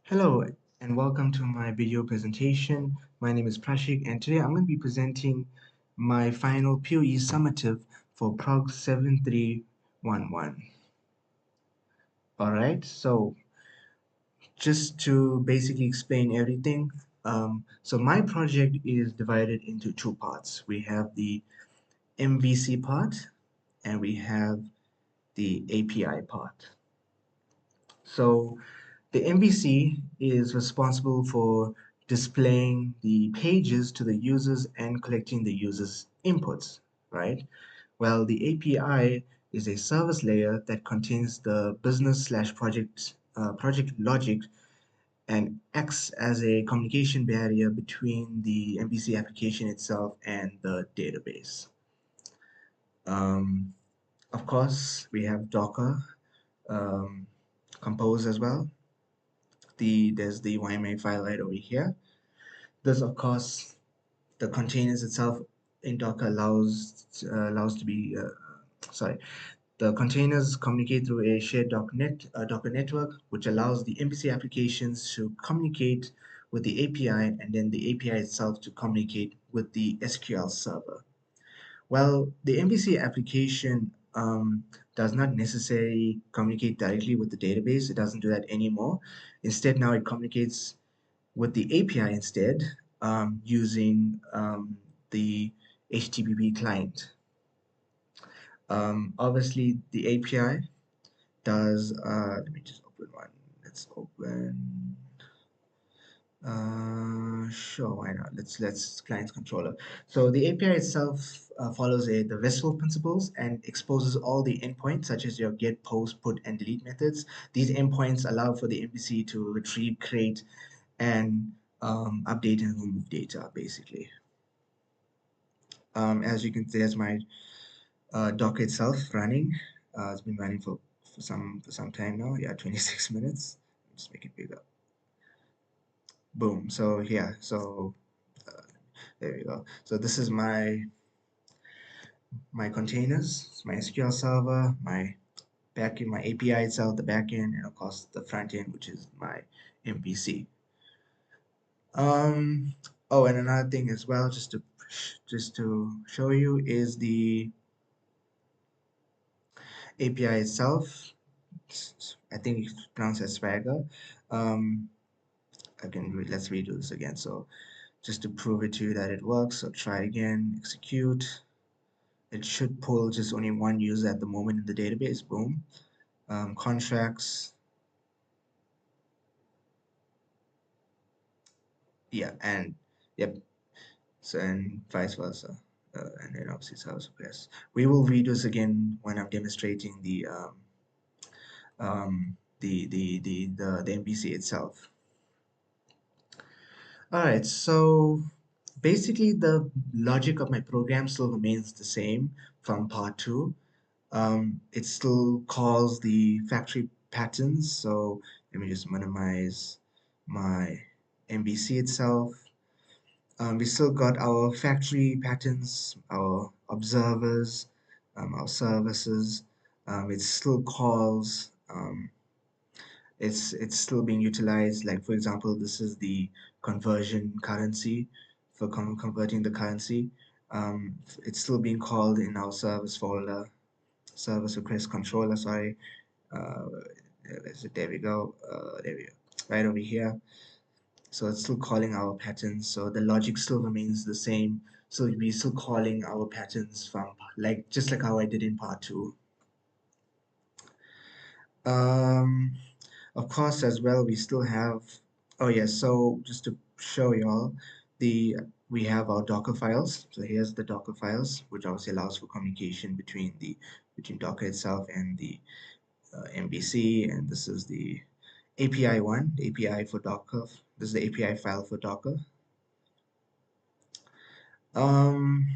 Hello and welcome to my video presentation. My name is Prashik and today I'm going to be presenting my final POE summative for PROG7311. Alright, so just to basically explain everything, so my project is divided into two parts. We have the MVC part and we have the API part. So the MVC is responsible for displaying the pages to the users and collecting the users' inputs, right? Well, the API is a service layer that contains the business slash project logic and acts as a communication barrier between the MVC application itself and the database. Um, of course, we have Docker um, Compose as well. There's the YMA file right over here. This, of course, the containers itself in Docker allows to be sorry. The containers communicate through a shared Docker network, which allows the MVC applications to communicate with the API and then the API itself to communicate with the SQL server. Well, the MVC application does not necessarily communicate directly with the database. It doesn't do that anymore. Instead, now it communicates with the API instead using the HTTP client. Obviously, the API does, let me just open one. Let's open, sure, why not? Let's client controller. So the API itself follows the RESTful principles and exposes all the endpoints such as your get, post, put, and delete methods. These endpoints allow for the MVC to retrieve, create, and update and remove data basically. As you can see, there's my Docker itself running. It's been running for some time now. Yeah, 26 minutes. Just make it bigger. Boom. So yeah. So there we go. So this is my containers, my SQL server, my backend, my API itself, the backend, and of course the front end, which is my MVC. Oh, and another thing as well, just to show you, is the API itself. I think it's pronounced as Swagger. Um, let's redo this again. So just to prove it to you that it works, so try again, execute. It should pull just only one user at the moment in the database. Boom. Contracts. Yeah, and yep. So and vice versa. And then obviously service requests. We will redo this again when I'm demonstrating the MVC itself. All right, so basically the logic of my program still remains the same from part two. It still calls the factory patterns. So let me just minimize my MVC itself. We still got our factory patterns, our observers, our services. It still calls. It's still being utilized. Like for example, this is the conversion currency for converting the currency. It's still being called in our service folder, service request controller. Sorry, there we go. There we go. Right over here. So it's still calling our patterns. So the logic still remains the same. So we're still calling our patterns from just like how I did in part two. Um, of course, as well, we still have, oh yes, so just to show y'all, we have our Docker files. So here's the Docker files, which obviously allows for communication between Docker itself and the MVC, and this is the API one, the API for Docker. This is the API file for Docker. Um,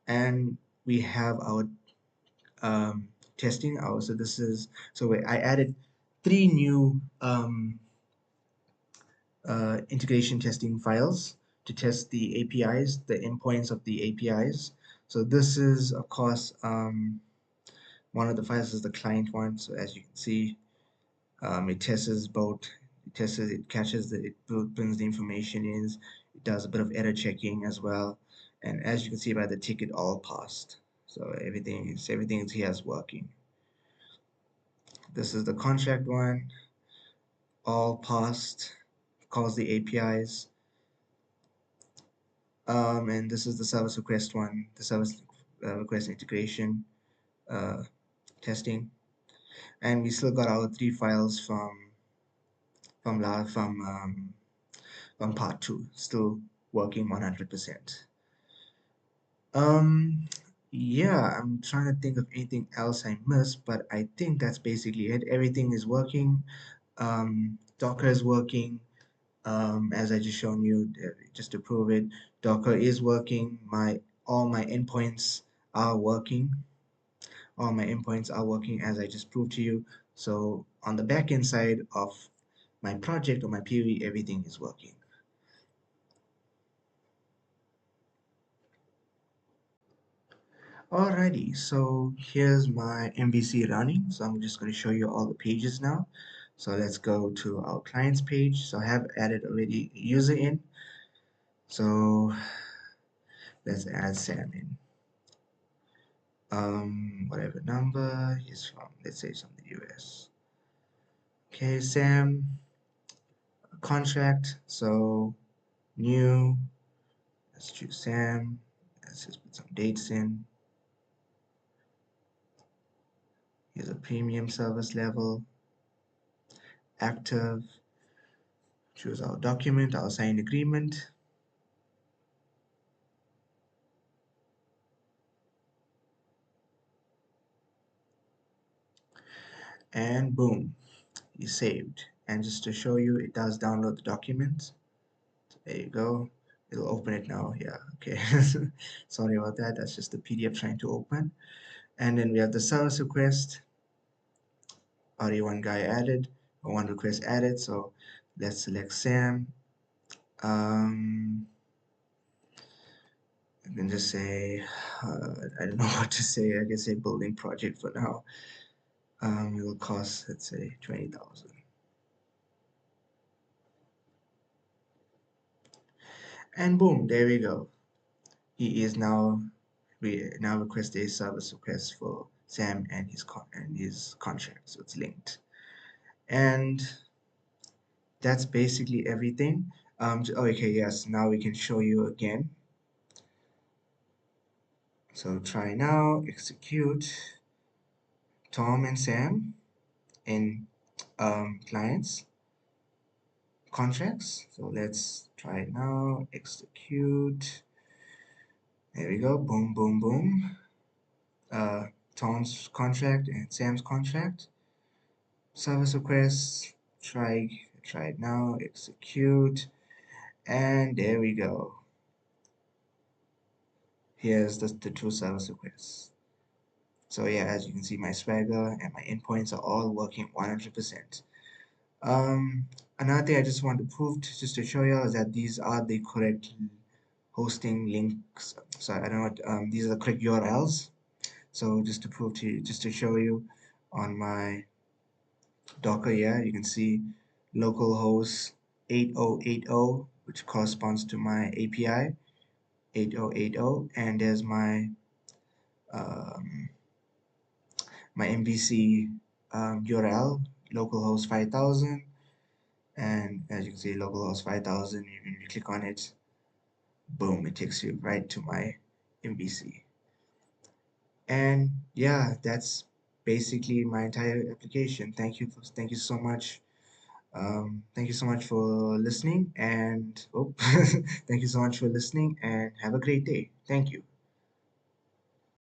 and we have our testing. So this is, so I added three new integration testing files to test the APIs, the endpoints of the APIs. So this is, of course, one of the files is the client one. So as you can see, it tests both tests it, it catches the, it brings the information in, it does a bit of error checking as well, and as you can see by the ticket, all passed. So everything is here is working. This is the contract one, all passed, calls the APIs. And this is the service request one, the service request integration testing, and we still got our 3 files from from part 2 still working 100%. Yeah, I'm trying to think of anything else I missed, but I think that's basically it. Everything is working. Docker is working. As I just shown you, just to prove it, Docker is working. All my endpoints are working. All my endpoints are working as I just proved to you. So on the backend side of my project or my POE, everything is working. Alrighty, so here's my MVC running. So I'm just going to show you all the pages now. So let's go to our clients page. So I have added already a user in. So let's add Sam in. Whatever number he's from, let's say it's from the US. Okay, Sam, contract. So new, let's choose Sam. Let's just put some dates in. Here's a premium service level, active. Choose our document, our signed agreement. And boom, is saved. And just to show you, it does download the document. There you go. It'll open it now. Yeah, okay. Sorry about that. That's just the PDF trying to open. And then we have the service request. Already one guy added, or one request added. So let's select Sam. I can just say, I don't know what to say. I can say building project for now. It will cost, let's say, 20,000. And boom, there we go. He is now, we now request a service request for Sam and his contract. So it's linked. And that's basically everything. Okay, yes, now we can show you again. So try now, execute Tom and Sam in clients contracts. So let's try it now, execute. There we go, boom, boom, boom. Tom's contract and Sam's contract. Service requests, try it now, execute, and there we go. Here's the two service requests. So yeah, as you can see, my Swagger and my endpoints are all working 100%. Another thing I just want to prove, just to show you, is that these are the correct hosting links. Sorry, I don't know what, these are the correct URLs. So just to prove to you, just to show you, on my Docker here, you can see localhost 8080, which corresponds to my API 8080, and there's um, my MVC URL localhost 5000, and as you can see localhost 5000. When you click on it, boom, it takes you right to my MVC. And yeah, that's basically my entire application. Thank you so much. Thank you so much for listening, and thank you so much for listening, and have a great day. Thank you.